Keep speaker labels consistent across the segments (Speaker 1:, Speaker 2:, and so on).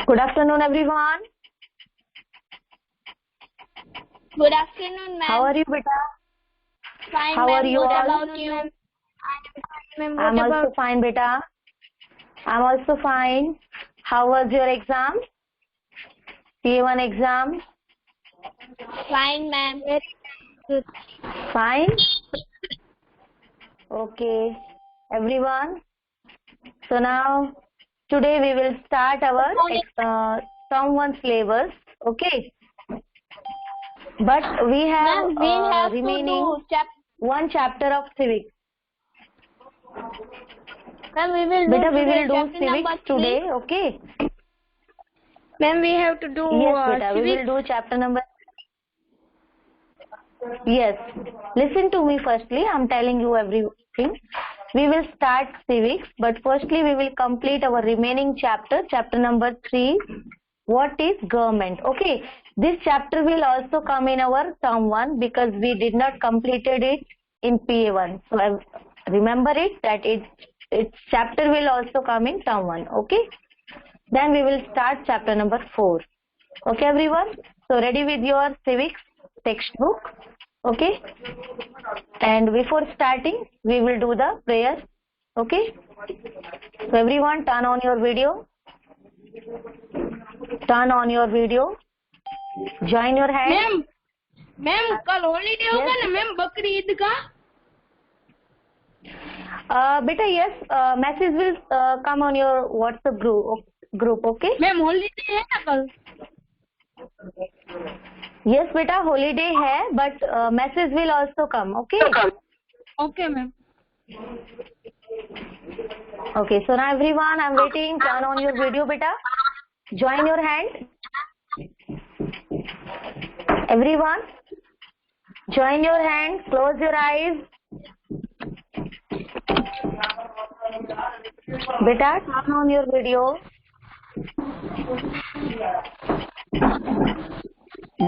Speaker 1: Good afternoon, everyone.
Speaker 2: Good afternoon, ma'am.
Speaker 1: How are you, beta?
Speaker 2: Fine,
Speaker 1: How
Speaker 2: ma'am.
Speaker 1: are you
Speaker 2: What
Speaker 1: all?
Speaker 2: about you? I'm fine, ma'am.
Speaker 1: I'm
Speaker 2: What
Speaker 1: also
Speaker 2: about
Speaker 1: fine, beta. I'm also fine. How was your exam? PA1 exam?
Speaker 2: fine, ma'am? Very good.
Speaker 1: Fine? Okay. Everyone. So now, today we will start our Term 1 syllabus. Okay. But we have,
Speaker 2: Ma'am, we'll have
Speaker 1: remaining
Speaker 2: to do
Speaker 1: one chapter of civics.
Speaker 2: Ma'am, we will
Speaker 1: Beta, we
Speaker 2: today
Speaker 1: will do
Speaker 2: chapter
Speaker 1: civics
Speaker 2: number 3.
Speaker 1: today. Okay.
Speaker 2: Ma'am, we have to do
Speaker 1: Yes, beta. We will do chapter number. Yes. Listen to me firstly. I'm telling you everything. We will start civics, but firstly we will complete our remaining chapter, chapter number 3. What is government? Okay. This chapter will also come in our term 1 because we did not completed it in PA1. So remember it that its chapter will also come in term 1. Okay. Then we will start chapter number 4. Okay, everyone. So ready with your civics textbook. Okay. And before starting, we will do the prayer. Okay. So everyone, turn on your video. Turn on your video. Join your hand.
Speaker 2: Ma'am कल holiday होगा ना ma'am बकरी ईद का?
Speaker 1: Beta, yes. Message will come on your WhatsApp group. Okay.
Speaker 2: Ma'am holiday है ना कल?
Speaker 1: Yes, beta, holiday hai, but message will also come. Okay.
Speaker 2: Okay, ma'am.
Speaker 1: Okay. So now everyone, I'm waiting. Turn on your video, beta. Join your hand. Everyone, join your hand. Close your eyes. Beta, turn on your video.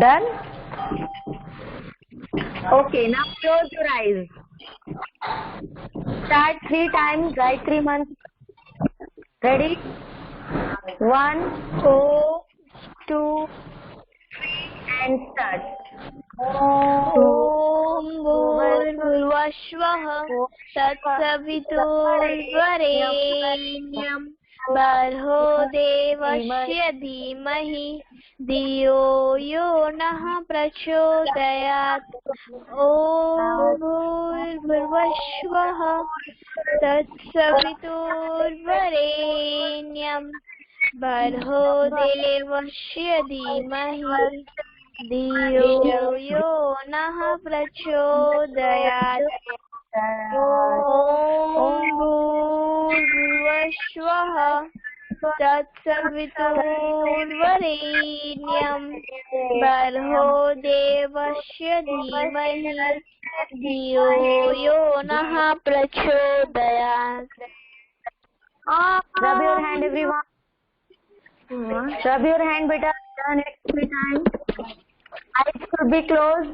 Speaker 1: Done? Okay, now close your eyes. Start 3 times, write 3 months. Ready? 1, 2, 3, and start.
Speaker 2: ॐ भूर्भुवस्वः तत्सवितुर्वरेण्यं भर्गो देवस्य धीमहि धियो यो नः प्रचोदयात् ॐ भूर्भुवस्वः तत्सवितुर्वरेण्यं भर्गो देवस्य धीमहि धियो यो नः प्रचोदयात् ॐ भूर्भुवस्वः तत्सवितुर्वरेण्यं भर्गो देवस्य धीमहि धियो यो नः प्रचोदयात्.
Speaker 1: Rub your hand, everyone. Rub your hand, beta. Turn it 3 times. Eyes should be closed.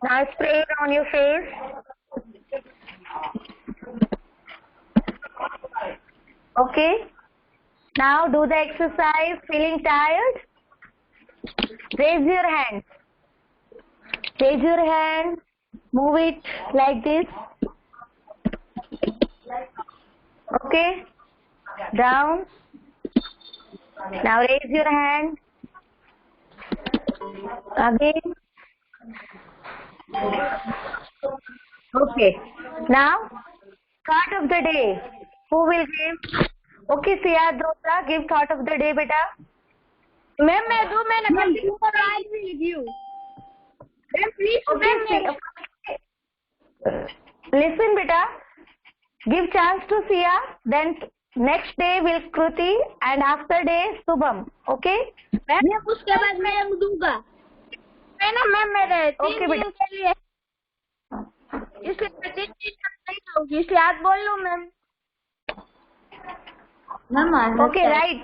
Speaker 1: Now spray it on your face. Okay. Now do the exercise. Feeling tired? Raise your hand. Raise your hand. Move it like this. Okay. Down. Now raise your hand. Again. Okay. Now, thought of the day. Who will give? Okay, Siya Dota, give thought of the day, beta.
Speaker 2: Ma'am मैं दो मैंने कल ऊपर आई भी give. Ma'am please ma'am.
Speaker 1: Listen, beta. Give chance to Siya. Then next day will Kruti and after day Subham. Okay?
Speaker 2: मैं उसके बाद मैं दूंगा. मैं ना मैम मेरे 3 दिन के लिए इसलिए 3 दिन नहीं होगी इसलिए आज बोल लो ma'am.
Speaker 1: Okay, right.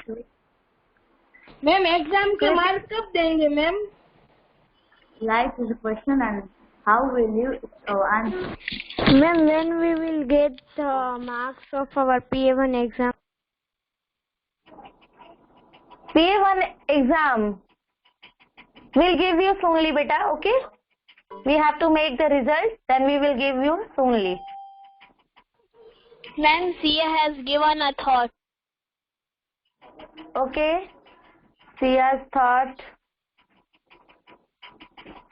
Speaker 2: Ma'am exam के मार्क्स कब देंगे ma'am?
Speaker 3: Life is a question and
Speaker 1: How will you answer?
Speaker 2: Ma'am, when we will get the marks of our PA1 exam?
Speaker 1: PA1 exam will give you soonly, beta. Okay. We have to make the result, then we will give you soonly.
Speaker 2: Ma'am, Sia has given a thought.
Speaker 1: Okay. Sia's thought.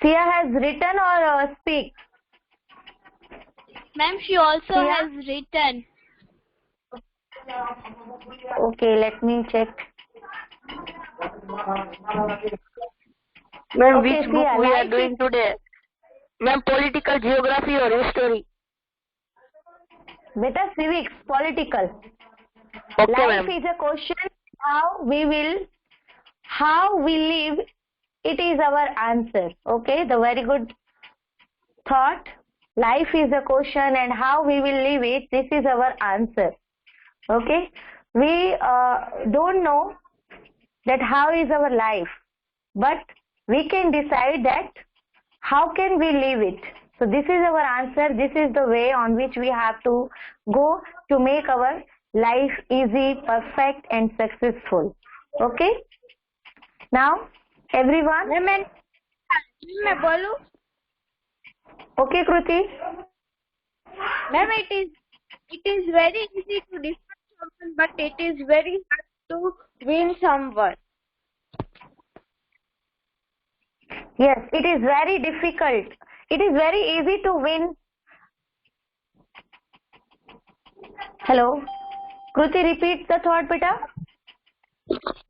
Speaker 1: Sia has written or speak?
Speaker 2: Ma'am, she also
Speaker 1: Sia?
Speaker 2: has written.
Speaker 1: Okay, let me check.
Speaker 3: Ma'am,
Speaker 1: Okay,
Speaker 3: which
Speaker 1: Sia,
Speaker 3: book we are
Speaker 1: life
Speaker 3: doing today? Ma'am, political geography or history?
Speaker 1: Beta, civics, political.
Speaker 3: Okay,
Speaker 1: Life
Speaker 3: ma'am.
Speaker 1: is a question. How we live, it is our answer. Okay, the very good thought. Life is a question and how we will live it, this is our answer. Okay, we don't know that how is our life, but we can decide that how can we live it. So this is our answer. This is the way on which we have to go to make our life easy, perfect and successful. Okay, now everyone.
Speaker 2: Ma'am, मैं बोलूं?
Speaker 1: Okay, Kruti.
Speaker 2: Ma'am, it is very easy to defeat someone, but it is very hard to win someone.
Speaker 1: Yes, it is very difficult. It is very easy to win. Hello. Kruti, repeat the thought, beta.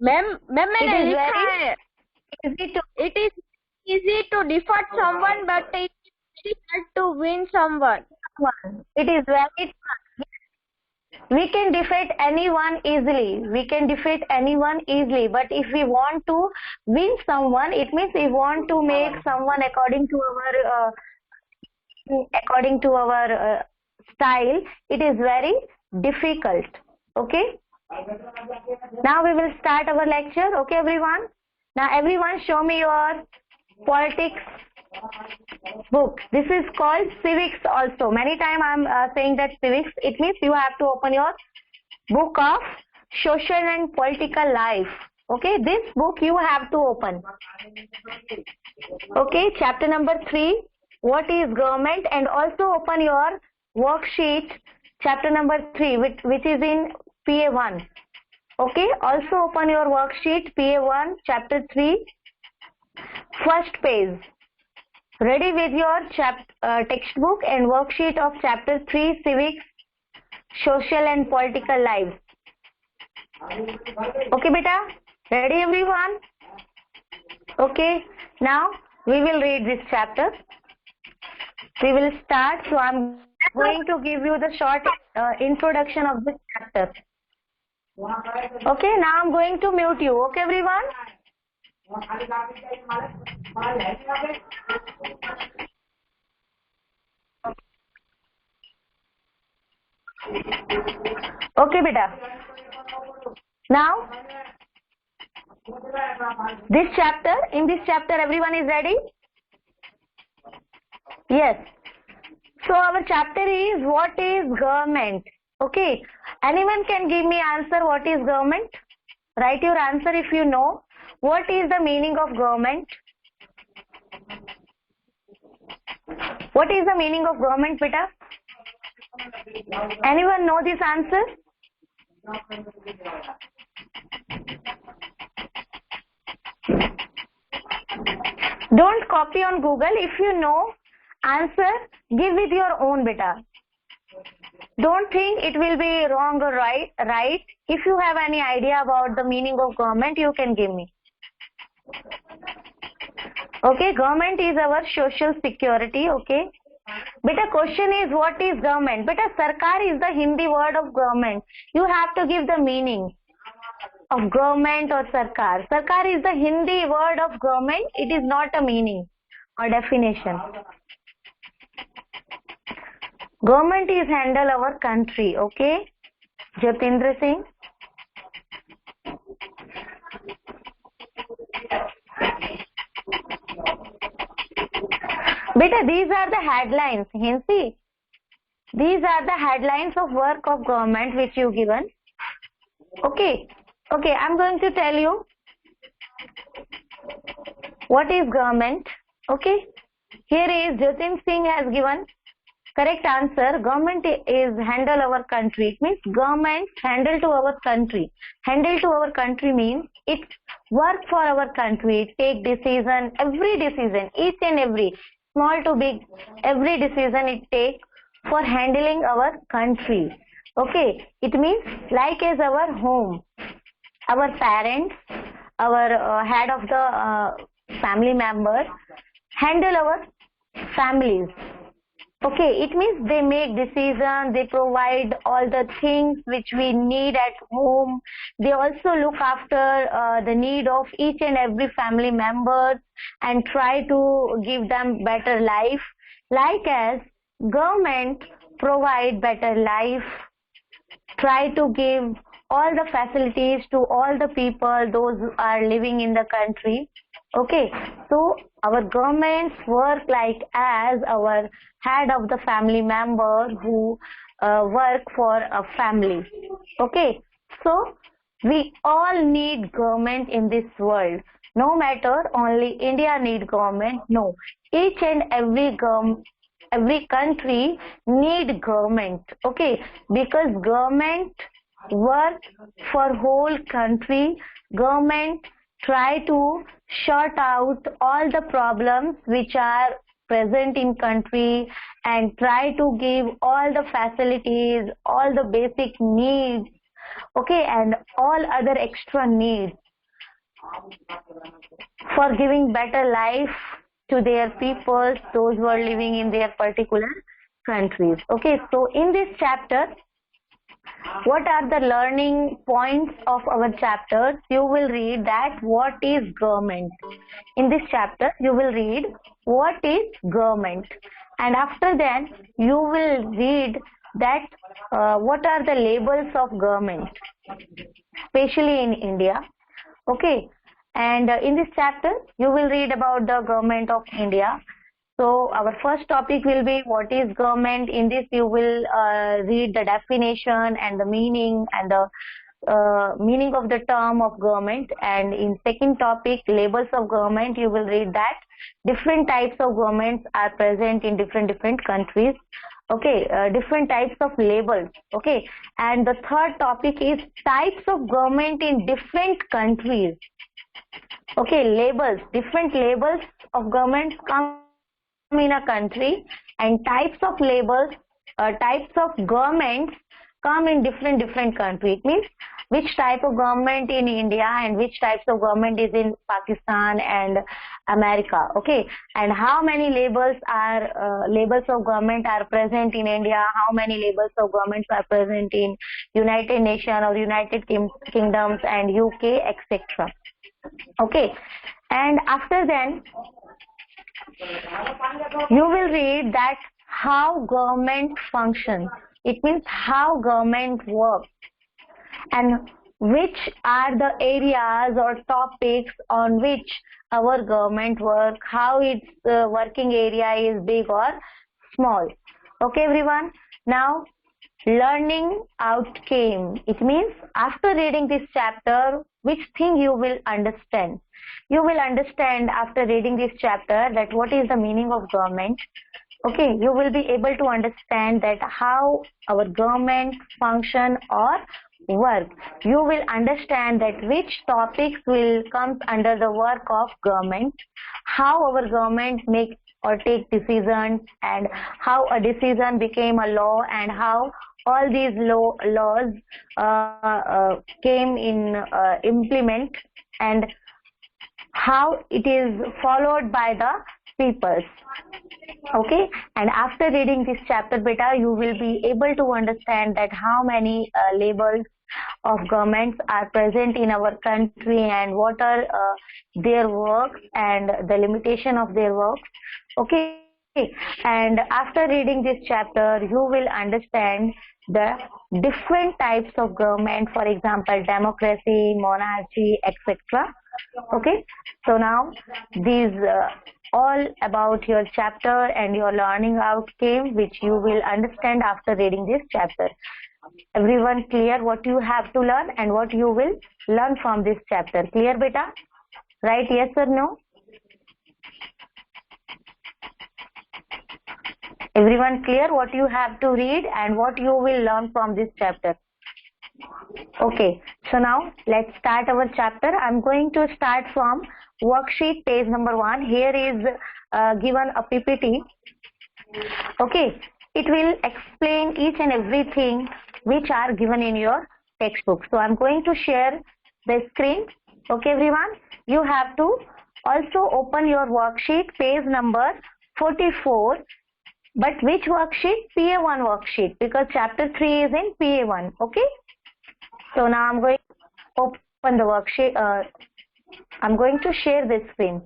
Speaker 2: Ma'am मैंने
Speaker 1: is
Speaker 2: लिखा
Speaker 1: very
Speaker 2: है.
Speaker 1: Easy to.
Speaker 2: It is easy to defeat someone, but it is very hard to win someone.
Speaker 1: It is very. We can defeat anyone easily. We can defeat anyone easily. But if we want to win someone, it means we want to make someone according to our style. It is very difficult. Okay. Now we will start our lecture. Okay, everyone. Now everyone, show me your politics book. This is called civics also. Many times I am saying that civics. It means you have to open your book of social and political life. Okay, this book you have to open. Okay, chapter number 3. What is government? And also open your worksheet. Chapter number 3, which is in PA1. Okay, also open your worksheet PA1, chapter 3, first page. Ready with your textbook and worksheet of chapter 3, civics, social and political lives. Okay, beta? Ready, everyone? Okay, now we will read this chapter. We will start. So I'm going to give you the short introduction of this chapter. Okay, now I'm going to mute you. Okay, everyone? Okay, beta. Now, in this chapter, everyone is ready? Yes. So our chapter is what is government? Okay. Anyone can give me answer what is government? Write your answer if you know. What is the meaning of government? What is the meaning of government, beta? Anyone know this answer? Don't copy on Google. If you know answer, give with your own, beta. Don't think it will be wrong or right. If you have any idea about the meaning of government, you can give me. Okay, government is our social security. Okay. Beta, question is what is government? Beta, sarkar is the Hindi word of government. You have to give the meaning of government or sarkar. Sarkar is the Hindi word of government. It is not a meaning or definition. Government is handle our country. Okay, Jyotendra Singh. Beta, these are the headlines. Hinsi, these are the headlines of work of government which you given. Okay. Okay, I'm going to tell you what is government. Okay. Here is Jatin Singh has given correct answer. Government is handle our country. It means government handle to our country. Handle to our country means it work for our country. Take decision, every decision, each and every, small to big, every decision it take for handling our country. Okay, it means like as our home, our parents, our head of the family members handle our families. Okay, it means they make decisions, they provide all the things which we need at home. They also look after the need of each and every family member and try to give them better life. Like as government provide better life, try to give all the facilities to all the people, those who are living in the country. Okay, so our governments work like as our head of the family member who work for a family. Okay, so we all need government in this world. No matter only India need government. No, each and every country need government. Okay, because government work for whole country. Government try to sort out all the problems which are present in country and try to give all the facilities, all the basic needs, okay, and all other extra needs for giving better life to their people, those who are living in their particular countries. Okay, so in this chapter, what are the learning points of our chapters? You will read that what is government. In this chapter, you will read what is government. And after that, you will read that what are the labels of government, especially in India. Okay. And in this chapter, you will read about the government of India. So our first topic will be what is government. In this you will read the definition and the meaning and the meaning of the term of government. And in second topic, labels of government, you will read that different types of governments are present in different countries. Okay, different types of labels. Okay, and the third topic is types of government in different countries. Okay, labels, different labels of governments come in a country, and types of labels, types of governments come in different countries. It means which type of government in India and which types of government is in Pakistan and America. Okay, and how many labels of government are present in India, how many labels of governments are present in United Nations or United Kingdoms and UK, etc. Okay, and after then you will read that how government functions. It means how government works and which are the areas or topics on which our government work, how its working area is big or small. Okay, everyone. Now, learning outcome. It means after reading this chapter, which thing you will understand. You will understand after reading this chapter that what is the meaning of government. Okay, you will be able to understand that how our government function or work. You will understand that which topics will come under the work of government, how our government make or take decisions, and how a decision became a law, and how all these laws came in implement, and how it is followed by the peoples. Okay, and after reading this chapter, beta, you will be able to understand that how many labels of governments are present in our country and what are their works and the limitation of their works. Okay, and after reading this chapter, you will understand the different types of government, for example, democracy, monarchy, etc. Okay, so now these all about your chapter and your learning outcome, which you will understand after reading this chapter. Everyone clear what you have to learn and what you will learn from this chapter? Clear, beta? Right? Yes or no? Everyone clear what you have to read and what you will learn from this chapter? Okay, so now let's start our chapter. I'm going to start from worksheet page number 1. Here is given a PPT. Okay, it will explain each and everything which are given in your textbook. So I'm going to share the screen. Okay, everyone, you have to also open your worksheet page number 44. But which worksheet? PA1 worksheet, because chapter 3 is in PA1. Okay, so now I'm going to open the worksheet. I'm going to share this screen.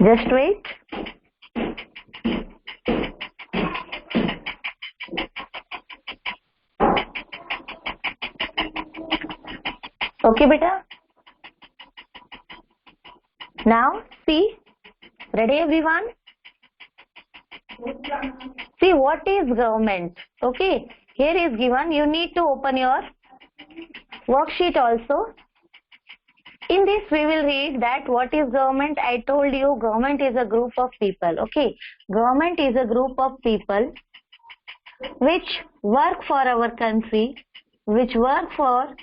Speaker 1: Just wait. Okay, beta. Now see. Ready, everyone? See what is government. Okay, here is given. You need to open your worksheet also. In this we will read that what is government. I told you government is a group of people. Okay, government is a group of people which work for our country, which work for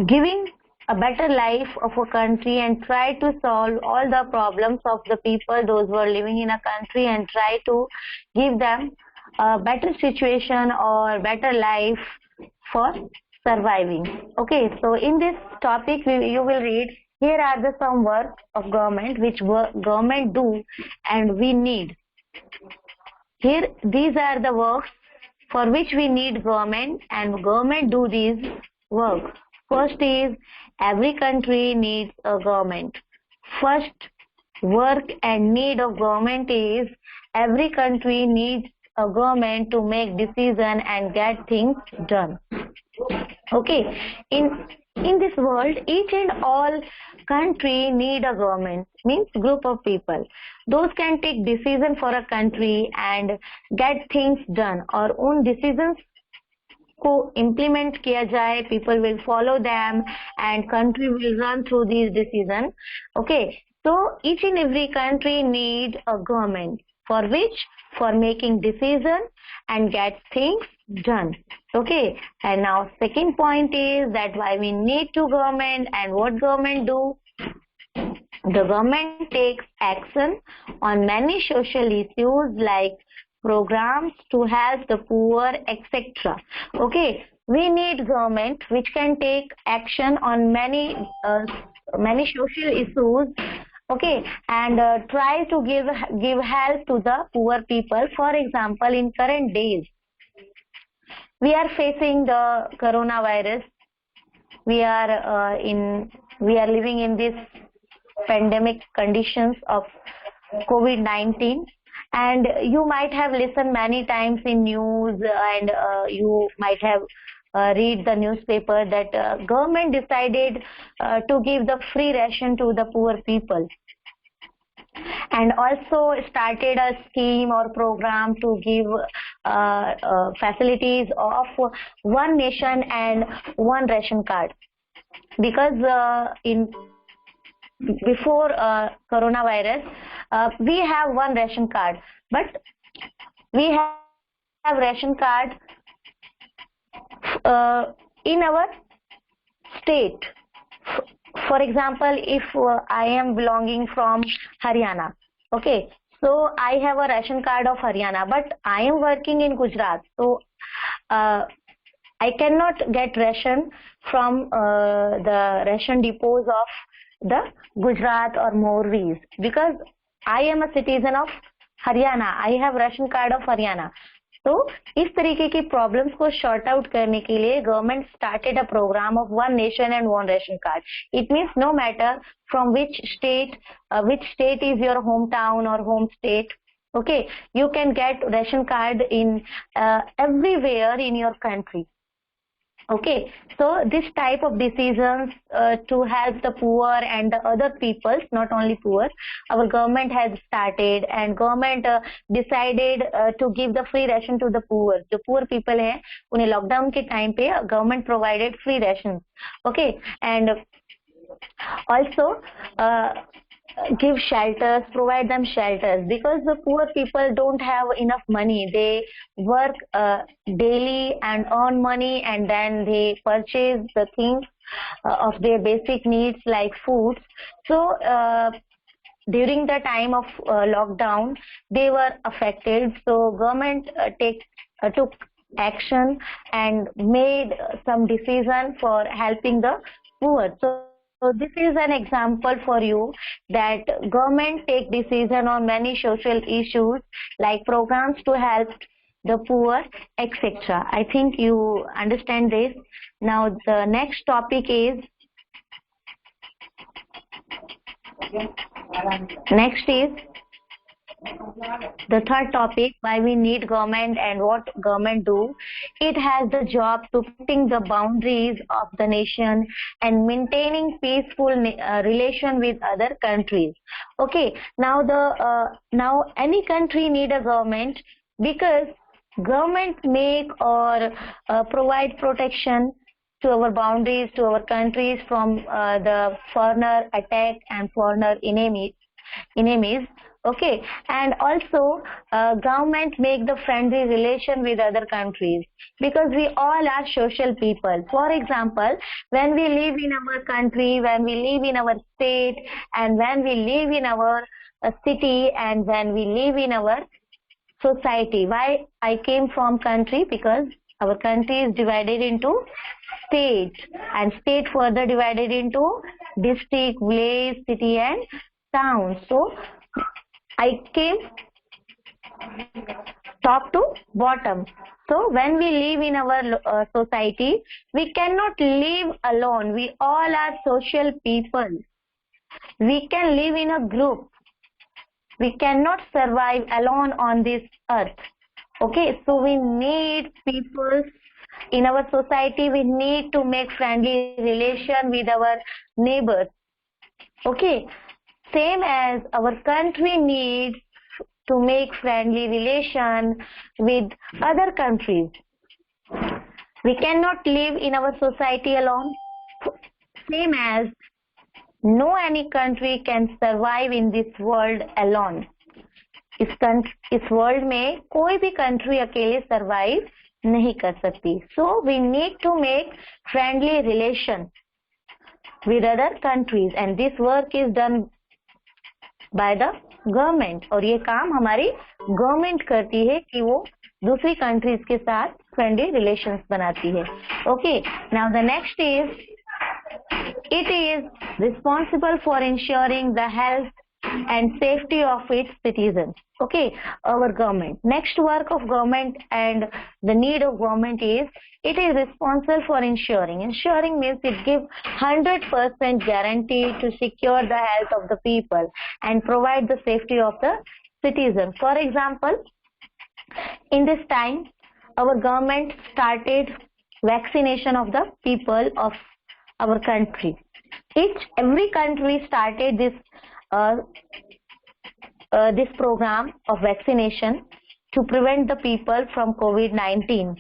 Speaker 1: giving a better life of a country and try to solve all the problems of the people, those who are living in a country, and try to give them a better situation or better life for surviving. Okay, so in this topic you will read, here are the some work of government which government do and we need. Here these are the works for which we need government, and government do these work. First is every country needs a government. First work and need of government is every country needs a government to make decision and get things done. Okay, in this world, each and all country need a government, means group of people. Those can take decision for a country and get things done, और उन decisions को implement किया जाए, people will follow them and country will run through these decisions. Okay, so each and every country need a government. For which? For making decision and get things done. Okay, and now second point is that why we need to government and what government do. The government takes action on many social issues like programs to help the poor, etc. Okay, we need government which can take action on many social issues. Okay, and try to give help to the poor people. For example, in current days, we are facing the coronavirus. We are living in this pandemic conditions of COVID-19, and you might have listened many times in news, and you might have read the newspaper that government decided to give the free ration to the poor people, and also started a scheme or program to give facilities of one nation and one ration card, because before coronavirus we have one ration card, but we have ration card in our state. For example, if I am belonging from Haryana, okay, so I have a ration card of Haryana, but I am working in Gujarat, so I cannot get ration from the ration depots of the Gujarat or Morris, because I am a citizen of Haryana, I have ration card of Haryana. तो इस तरीके की problems को short out करने के लिए government started a program of one nation and one ration card. It means no matter from which state is your hometown or home state, Okay, you can get ration card in everywhere in your country. Okay, so this type of decisions to help the poor and the other peoples, not only poor, our government has started, and government decided to give the free ration to the poor. जो poor people हैं उन्हें lockdown के time पे government provided free ration. Okay, and also give shelters, provide them shelters, because the poor people don't have enough money. They work daily and earn money, and then they purchase the things of their basic needs like food. So during the time of lockdown, they were affected. So government took action and made some decision for helping the poor. So this is an example for you that government take decision on many social issues like programs to help the poor, etc. I think you understand this. Now the next topic is the third topic, why we need government and what government do. It has the job to protecting the boundaries of the nation and maintaining peaceful relation with other countries. Okay, now now any country need a government, because government make or provide protection to our boundaries, to our countries from the foreigner attack and foreigner enemies. Okay, and also government make the friendly relation with other countries, because we all are social people. For example, when we live in our country, when we live in our state, and when we live in our city, and when we live in our society. Why I came from country? Because our country is divided into states, and state further divided into district, village, city and town. So I came top to bottom. So when we live in our society, we cannot live alone. We all are social people. We can live in a group. We cannot survive alone on this earth. Okay, so we need people in our society. We need to make friendly relation with our neighbors. Okay, same as our country needs to make friendly relation with other countries. We cannot live in our society alone. Same as no any country can survive in this world alone. इस world में कोई भी country अकेले survive नहीं कर सकती. So we need to make friendly relation with other countries, and this work is done by the government. और ये काम हमारी गवर्नमेंट करती है कि वो दूसरी कंट्रीज के साथ फ्रेंडली रिलेशंस बनाती है. Okay, now the next is it is responsible for ensuring the health and safety of its citizens. Okay, our government. Next work of government and the need of government is it is responsible for ensuring. Ensuring means it gives 100% guarantee to secure the health of the people and provide the safety of the citizens. For example, in this time, our government started vaccination of the people of our country. Every country started this program of vaccination to prevent the people from COVID-19.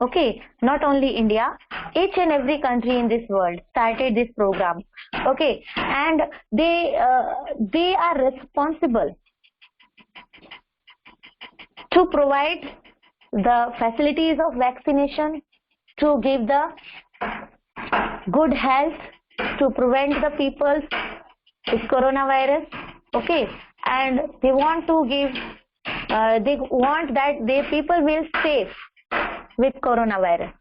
Speaker 1: Okay, not only India, each and every country in this world started this program. Okay, and they are responsible to provide the facilities of vaccination, to give the good health, to prevent the people with coronavirus. Okay, and they want to give they want that the people will safe with coronavirus.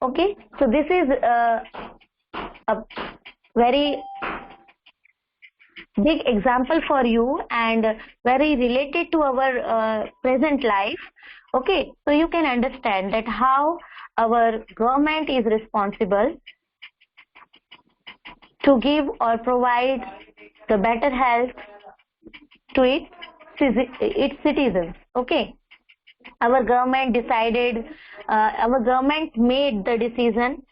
Speaker 1: Okay, so this is a very big example for you and very related to our present life. Okay, so you can understand that how our government is responsible to give or provide the better health to its its citizens. Okay, our government decided, our government made the decision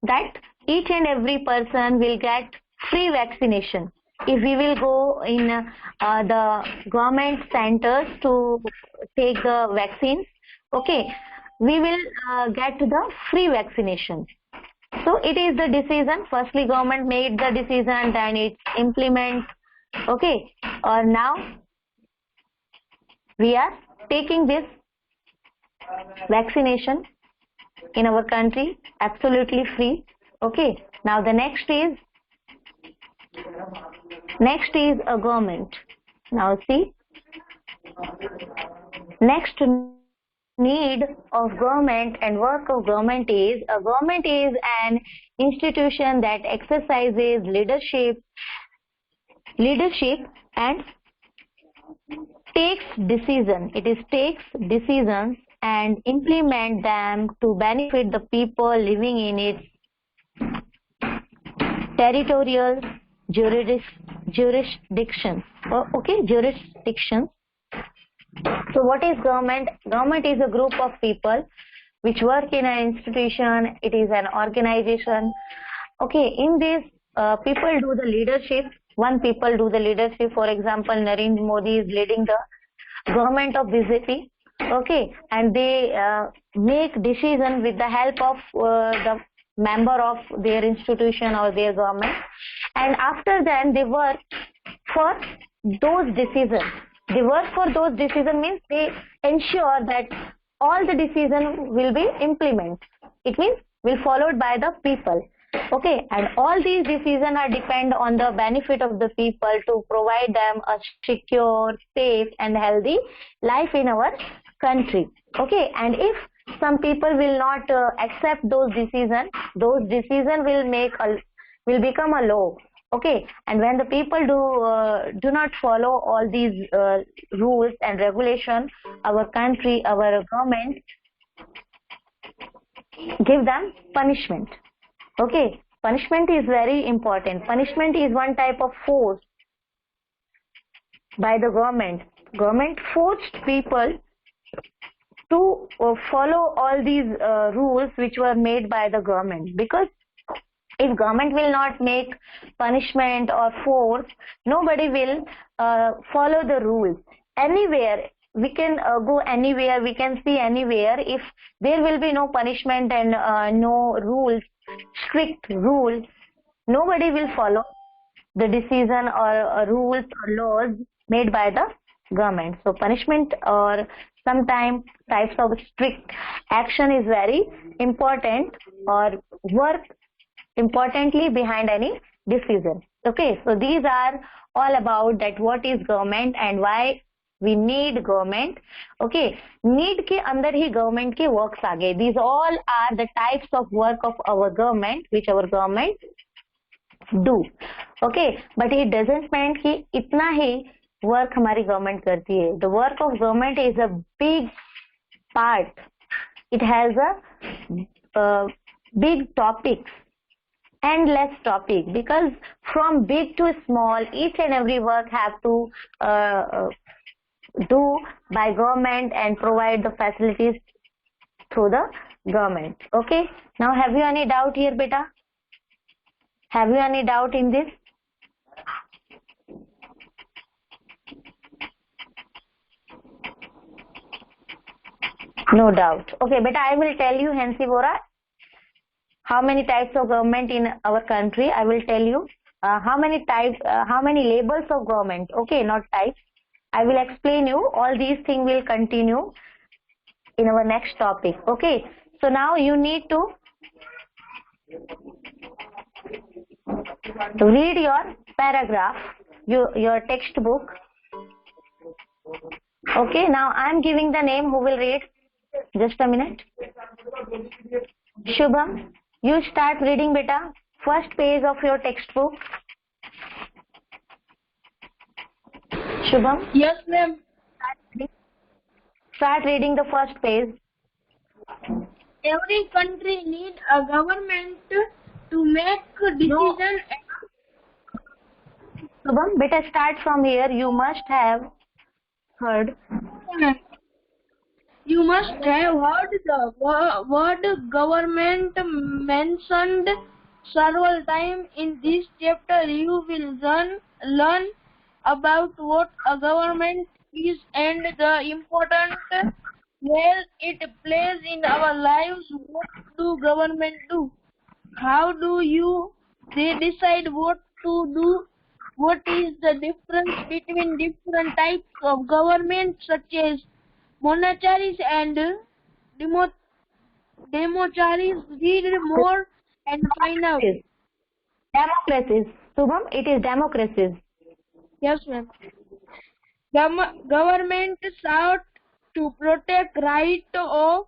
Speaker 1: that each and every person will get free vaccination. If we will go in the government centers to take the vaccine, okay, we will get the free vaccination. So it is the decision. Firstly, government made the decision, then it implement. Okay, or now we are taking this vaccination in our country absolutely free. Okay, now the next is a government. Now see, next need of government and work of government is, a government is an institution that exercises leadership and takes decision. It is takes decisions and implement them to benefit the people living in its territorial jurisdiction. Okay, jurisdiction. So what is government? Government is a group of people which work in an institution. It is an organization. Okay, in this people do the leadership. One people do the leadership. For example, Narendra Modi is leading the government of BJP. Okay, and they make decision with the help of the member of their institution or their government, and after then they work for those decisions. They work for those decisions means they ensure that all the decisions will be implemented. It means will followed by the people. Okay, and all these decisions are depend on the benefit of the people to provide them a secure, safe and healthy life in our country. Okay, and if some people will not accept those decisions will become a law. Okay, and when the people do not follow all these rules and regulations, our country, our government give them punishment. Okay, punishment is very important. Punishment is one type of force by the government. Government forced people to follow all these rules which were made by the government, because if government will not make punishment or force, nobody will follow the rules. Anywhere we can go, anywhere we can see, anywhere if there will be no punishment and no rules, strict rules, nobody will follow the decision or rules or laws made by the government. So punishment or sometimes types of strict action is very important or work importantly behind any decision. Okay, so these are all about that what is government and why we need government. Okay, need के अंदर ही government के works आ गए. These all are the types of work of our government which our government do. Okay, but it doesn't mean कि इतना ही work हमारी government करती है. The work of government is a big part. It has a big topics, endless topic, because from big to small, each and every work have to do by government and provide the facilities through the government. Okay, now have you any doubt here, beta? Have you any doubt in this? No doubt. Okay, beta, I will tell you, Hansi Bora, how many types of government in our country. I will tell you how many types, how many labels of government. Okay, not types. I will explain you. All these things will continue in our next topic. Okay, so now you need to read your paragraph, your textbook. Okay, now I am giving the name. Who will read? Just a minute. Shubham, you start reading, beta. First page of your textbook. Shubham?
Speaker 2: Yes, ma'am.
Speaker 1: Start reading the first page.
Speaker 2: Every country needs a government to make decisions.
Speaker 1: Shubham, beta, start from here. You must have Heard.
Speaker 2: You must have heard the word government mentioned several times in this chapter. You will learn about what a government is and the important role it plays in our lives. What do government do? How do they decide what to do? What is the difference between different types of government, such as monasteries and demo, democharies? Read more and find out.
Speaker 1: Democracies. Shubham, it is democracies.
Speaker 2: Yes, ma'am. Government sought to protect right of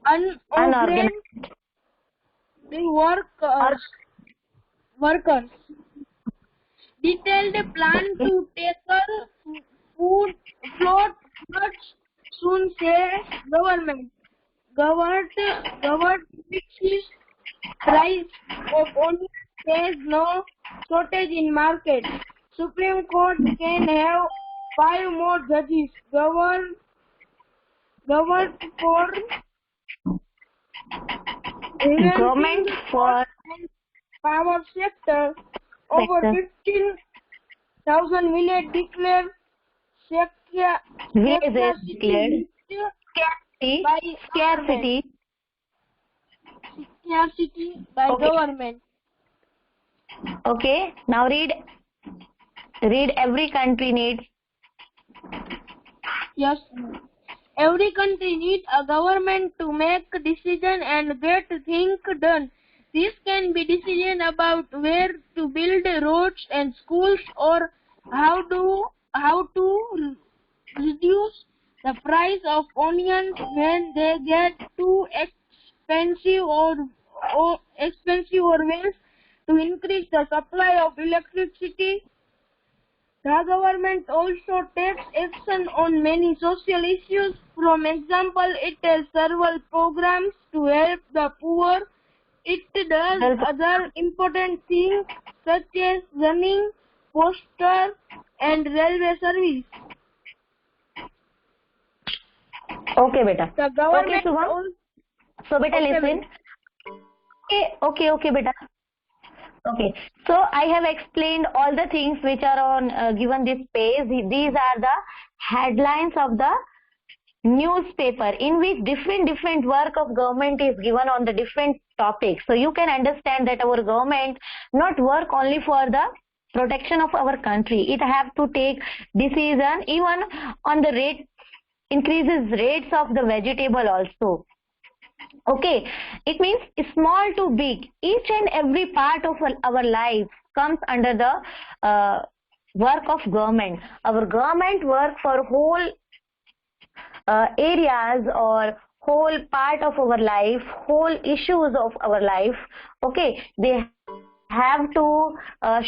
Speaker 2: unorganized workers. Detailed plan to tackle food float floods soon say government. Government fixes price of onions, says no shortage in market. Supreme Court can have 5 more judges. Governed for
Speaker 1: Government for
Speaker 2: power sector. Over 15,000 village declared
Speaker 1: villages declared scarcity
Speaker 2: by government.
Speaker 1: Okay, now read every country needs.
Speaker 2: Yes. Every country needs a government to make decision and get things done. This can be decision about where to build roads and schools, or how to reduce the price of onions when they get too expensive, or ways to increase the supply of electricity. The government also takes action on many social issues. For example, it has several programs to help the poor. It does other important things such as running, postal and railway service.
Speaker 1: Okay, beta.
Speaker 2: The government
Speaker 1: so beta, listen. Okay, beta. Okay, so I have explained all the things which are on given this page. These are the headlines of the newspaper in which different work of government is given on the different topics. So you can understand that our government not work only for the protection of our country. It have to take decision even on the increases rates of the vegetable also. Okay, it means small to big. Each and every part of our life comes under the work of government. Our government work for whole areas or whole part of our life, whole issues of our life. Okay, they have to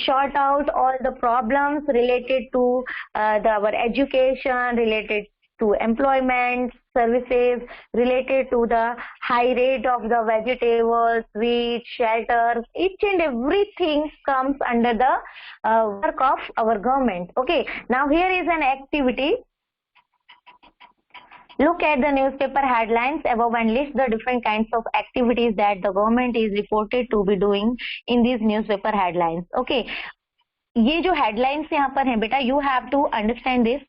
Speaker 1: sort out all the problems related to our education, related to employment, services, related to the high rate of the vegetables, wheat, shelters. Each and everything comes under the work of our government. Okay, now here is an activity. Look at the newspaper headlines above and list the different kinds of activities that the government is reported to be doing in these newspaper headlines. Okay, ये जो headlines यहाँ पर हैं बेटा, you have to understand this.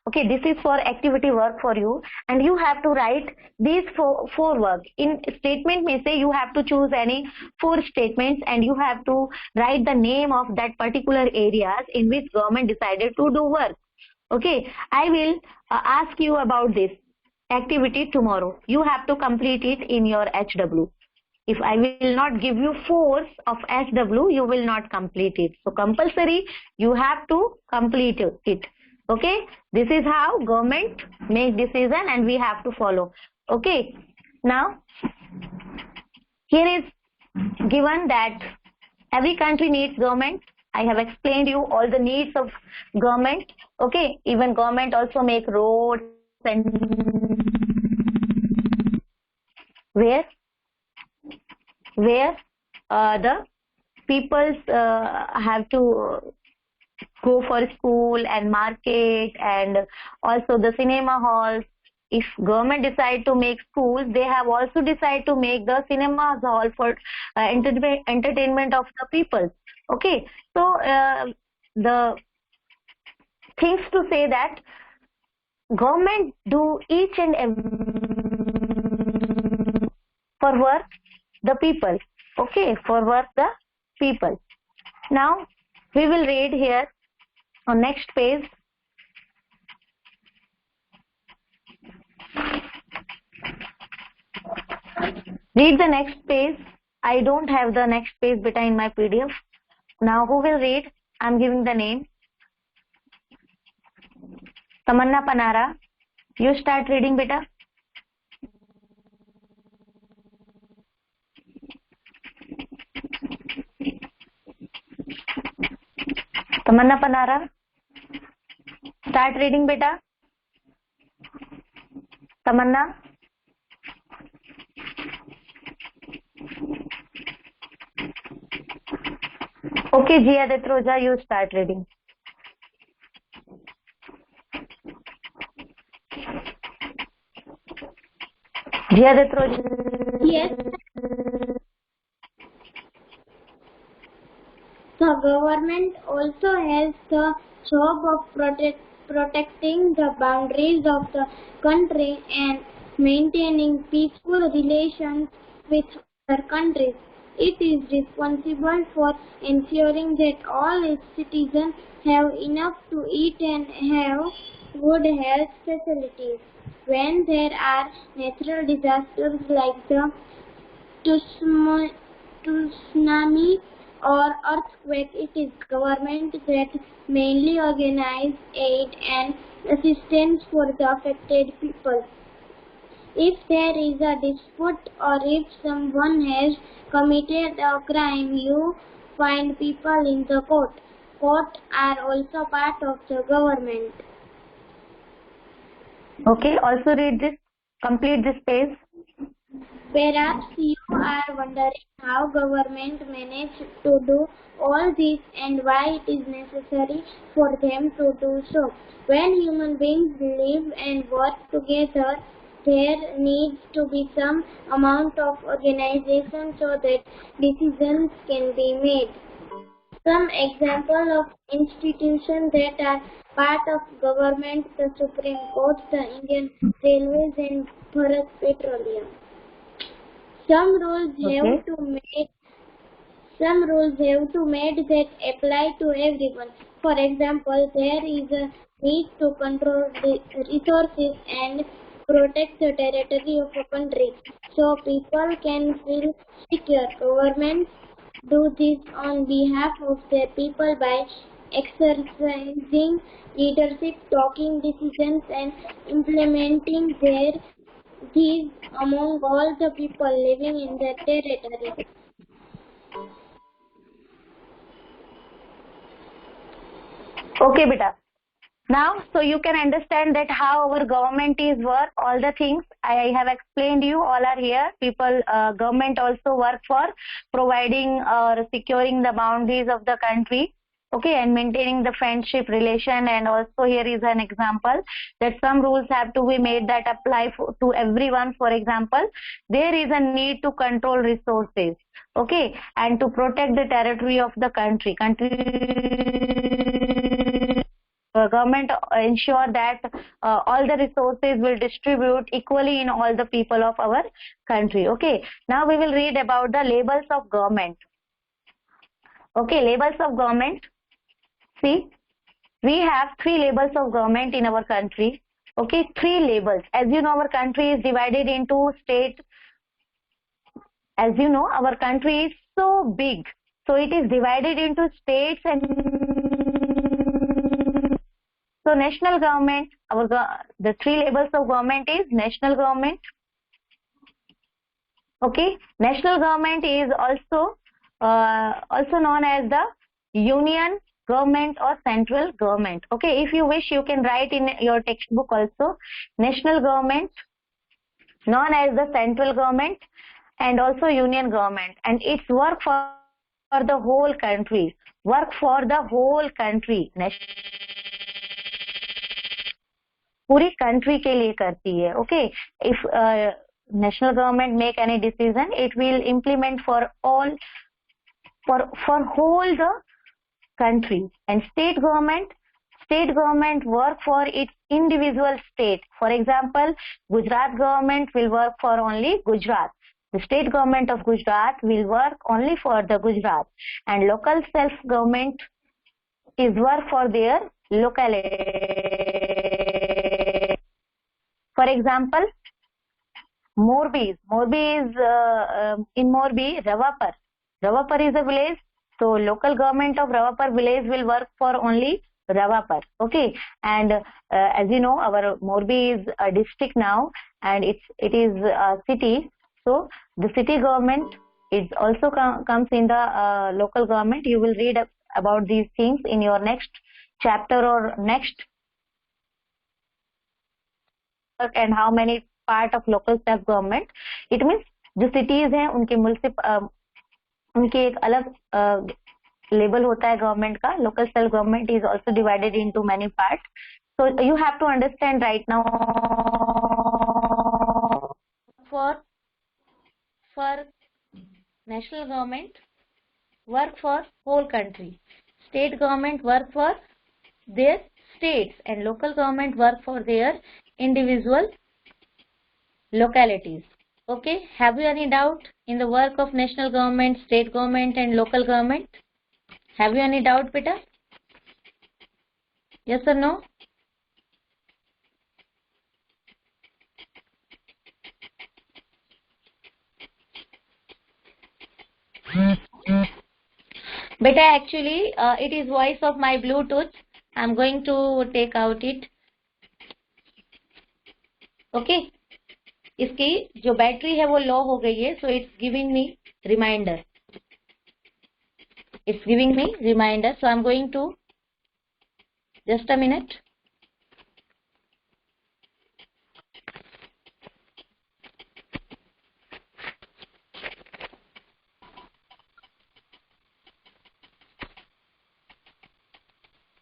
Speaker 1: Okay, this is for activity work for you, and you have to write these four work. In statement में से you have to choose any 4 statements and you have to write the name of that particular areas in which government decided to do work. Okay, I will ask you about this activity tomorrow. You have to complete it in your HW. If I will not give you force of HW, you will not complete it. So compulsory, you have to complete it. Okay, this is how government make decision and we have to follow. Okay, now here is given that every country needs government. I have explained you all the needs of government. Okay, even government also make roads and where the peoples have to go for school and market and also the cinema halls. If government decide to make schools, they have also decided to make the cinema hall for entertainment of the people. Okay, so the things to say that government do each and every for work the people. Okay, for work the people. Now we will read here on next page. Read the next page. I don't have the next page beta in my PDF. Now who will read? I'm giving the name. Tamanna Panara. You start reading beta. Tamanna Panara. Start reading beta. Tamanna. Okay, Jia Detroja, you start reading. Jia Detroja.
Speaker 2: Yes. The government also has the job of protecting the boundaries of the country and maintaining peaceful relations with other countries. It is responsible for ensuring that all its citizens have enough to eat and have good health facilities. When there are natural disasters like the tsunami or earthquake, it is government that mainly organize aid and assistance for the affected people. If there is a dispute or if someone has committed a crime, you find people in the court. Courts are also part of the government.
Speaker 1: Okay, also read this. Complete this page.
Speaker 2: Perhaps you are wondering how government manage to do all this and why it is necessary for them to do so. When human beings live and work together, there needs to be some amount of organization so that decisions can be made. Some example of institutions that are part of government: the Supreme Court, the Indian Railways and Bharat Petroleum. Some rules have to made that apply to everyone. For example, there is a need to control the resources and protect the territory of a country so people can feel secure. Governments do this on behalf of their people by exercising leadership, taking decisions and implementing these among all the people living in their territory.
Speaker 1: Okay, beta. Now, so you can understand that how our government is work, all the things I have explained you all are here. People, government also work for providing or securing the boundaries of the country. Okay, and maintaining the friendship relation. And also here is an example that some rules have to be made that apply to everyone. For example, there is a need to control resources. Okay, and to protect the territory of the country. Government ensure that all the resources will distribute equally in all the people of our country. Okay, now we will read about the labels of government. Okay, labels of government. See, we have 3 labels of government in our country. Okay, 3 labels. As you know, our country is divided into state. As you know, our country is so big. So it is divided into states and so national government. The 3 labels of government is national government. Okay, national government is also known as the union government or central government. Okay, if you wish, you can write in your textbook also national government, known as the central government, and also union government, and its work for the whole country. work for the whole country. पूरी country के लिए करती है. Okay, if national government make any decision, it will implement for all, for whole the country. And state government work for its individual state. For example, Gujarat government will work for only Gujarat. The state government of Gujarat will work only for the Gujarat, and local self government is work for their locality. For example, Morbi is in Morbi, Ravapur is a village, so local government of Ravapur village will work for only Ravapur. Okay, and as you know, our Morbi is a district now, and it is a city. So the city government is also comes in the local government. You will read about these things in your next chapter or next, and how many part of local self government. It means जो cities हैं उनके उनके एक अलग level होता है government का. Local self government is also divided into many parts. So you have to understand right now. For national government work for whole country, state government work for their states, and local government work for their individual localities. Okay, have you any doubt in the work of national government, state government and local government? Have you any doubt, beta? Yes or no? Beta, actually it is voice of my Bluetooth. I'm going to take out it. Okay, इसकी जो battery है वो लो हो गई है, so it's giving me reminder. It's giving me reminder, so I'm going to, just a minute.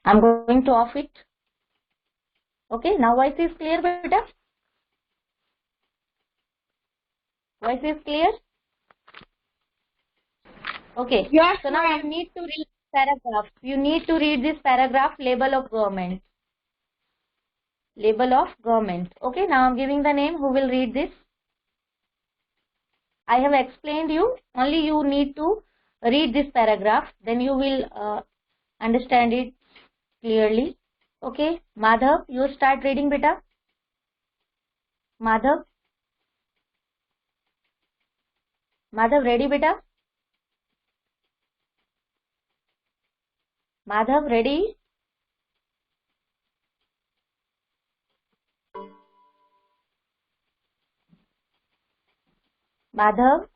Speaker 1: I'm going to off it. Okay, now voice is clear, beta? Voice is clear? Okay.
Speaker 2: Yes,
Speaker 1: so now you need to read paragraph. You need to read this paragraph, label of government. Label of government. Okay, now I'm giving the name. Who will read this? I have explained you. Only you need to read this paragraph. Then you will understand it clearly. Okay, Madhav, you start reading, beta. Madhav, ready, beta? Madhav, ready? Madhav?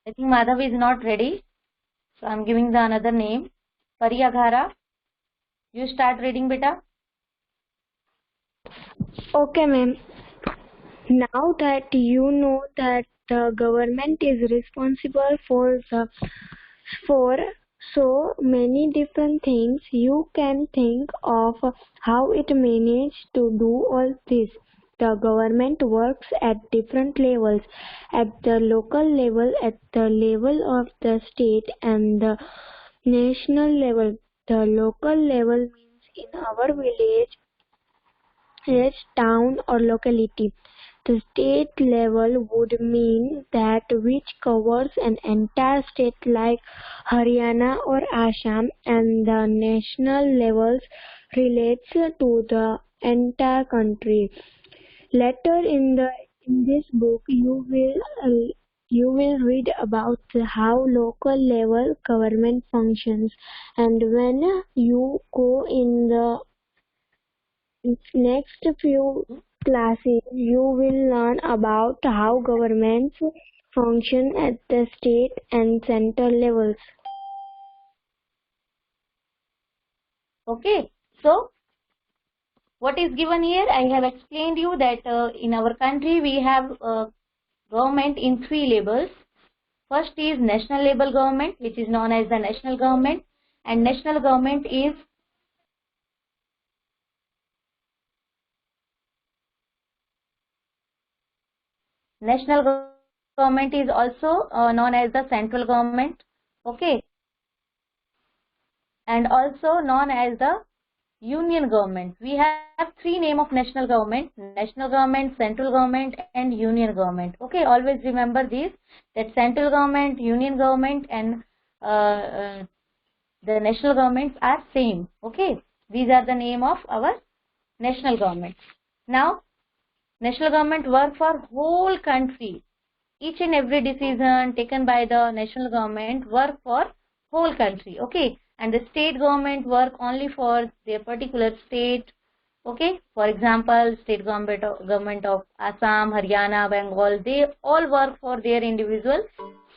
Speaker 1: I think Madhav is not ready. So I'm giving the another name. Pariaghara. You start reading, beta.
Speaker 4: Okay, ma'am. Now that you know that the government is responsible for so many different things, you can think of how it managed to do all this. The government works at different levels, at the local level, at the level of the state and the national level. The local level means in our village, town or locality. The state level would mean that which covers an entire state like Haryana or Assam, and the national levels relates to the entire country. Later in this book you will read about how local level government functions, and when you go in the next few classes you will learn about how governments function at the state and central levels.
Speaker 1: Okay, so what is given here? I have explained you that in our country we have government in 3 levels. First is national label government, which is known as the national government, and national government is also known as the central government, okay, and also known as the union government. We have three names of national government: national government, central government, and union government. Okay, always remember this, that central government, union government, and the national governments are same. Okay, these are the name of our national government. Now, national government work for whole country. Each and every decision taken by the national government work for whole country. Okay, and the state government work only for their particular state. Okay, for example, state government of Assam, Haryana, Bengal, they all work for their individual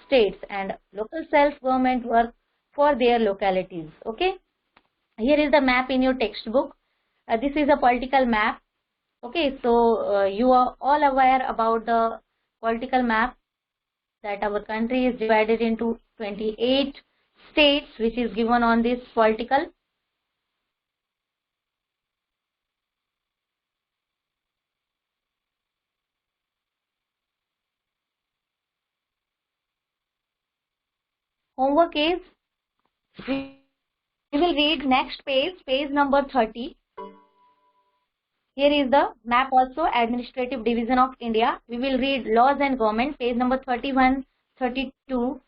Speaker 1: states, and local self government work for their localities. Okay, here is the map in your textbook. This is a political map. Okay, so you are all aware about the political map, that our country is divided into 28 states, which is given on this political. Homework is, we will read next page, page number 30. Here is the map also, administrative division of India. We will read laws and government, page number 31, 32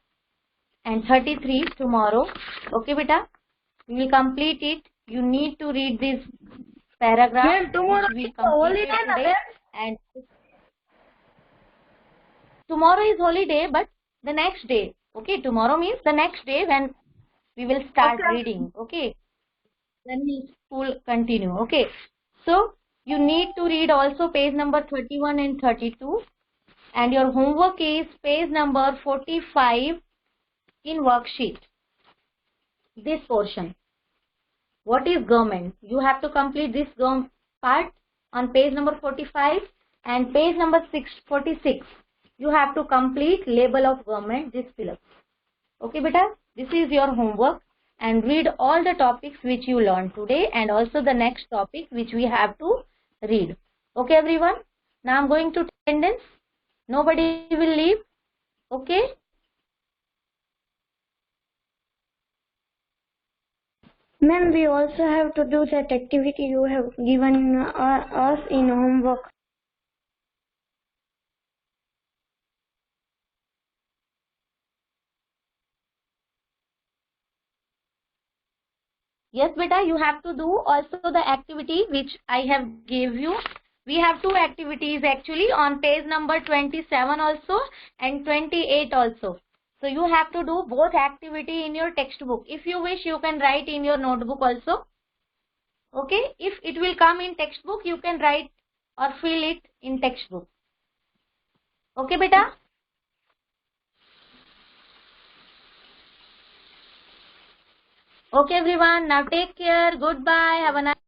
Speaker 1: and 33 tomorrow. Okay, beta, we will complete it. You need to read this paragraph.
Speaker 2: Ma'am, tomorrow
Speaker 1: which we
Speaker 2: is holiday
Speaker 1: completed today. And tomorrow is holiday, but the next day. Okay, tomorrow means the next day when we will start reading. Okay, then we school continue. Okay, so you need to read also page number 31 and 32, and your homework is page number 45 in worksheet. This portion, what is government? You have to complete this part on page number 45, and page number 46. You have to complete label of government, this syllabus. Okay, beta, this is your homework, and read all the topics which you learned today, and also the next topic which we have to read. Okay, everyone. Now I'm going to attendance. Nobody will leave. Okay.
Speaker 4: Ma'am, we also have to do that activity you have given us in homework.
Speaker 1: Yes, beta, you have to do also the activity which I have gave you. We have two activities actually on page number 27 also and 28 also. So you have to do both activity in your textbook. If you wish, you can write in your notebook also. Okay, if it will come in textbook, you can write or fill it in textbook. Okay, beta? Okay, everyone. Now take care. Goodbye. Have a nice